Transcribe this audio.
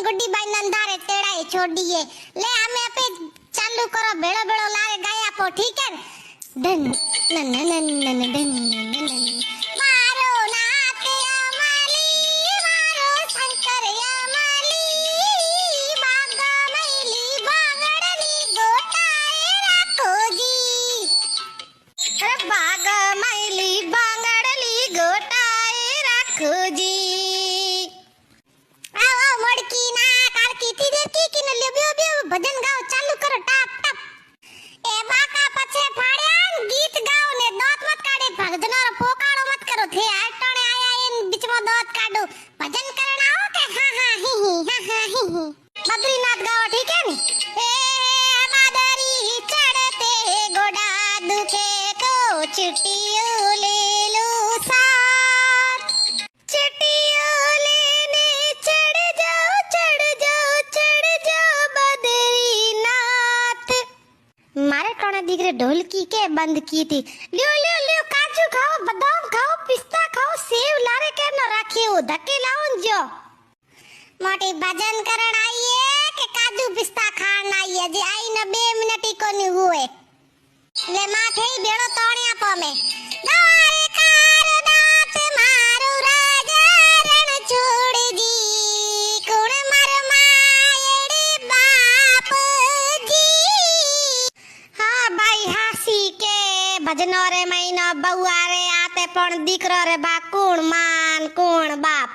गुड्डी by नंदारे तेड़ाए छोड़िए ले हमें पे चालू करो बेड़ो बेड़ो लारे गाया पो ठीक है डन नन नन नन डन नन मारो नाथ अमली मारो शंकर अमली बागा मैली बांगड़ली गोटाए रखो जी अरे बागा मैली बांगड़ली गोटाए रखो जी मड़की ना कालकी तीजे की न ल्यो ब्यो भजन गाओ चालू करो टाप टाप ए बाका पछे फाड्या गीत गाओ ने दांत मत काढे भजनो पोकाड़ो मत करो थे आटणे आया इन बीच में दांत काढो भजन करना हो के हां हां ही हां हां ही बद्रीनाथ गाओ ठीक है नी ए बादरी चढ़ते गोडा दुखे को छुट्टियों ले लो साथ छुट्टियों लेने चढ़ जाओ बद्रीनाथ मारे टोने दीकरे ढोलकी के बंद की थी ल्यो ल्यो ल्यो काजू खाओ बादाम खाओ पिस्ता खाओ सेव लारे के न राखियो धक्के लाउन जो मोटी भजन करण आईए के काजू पिस्ता खान आईए जे आई न 2 मिनिट को नी हुए ले माथे बेड़ो तोणिया पमे द्वारे कार दात मारू राजरण छोड़ दी कुण मर मायड़ी बाप जी हाँ भाई हासी के भजनो रे महीनो बउआ रे आते पण दीकरो रे बा कुण मान कुण बाप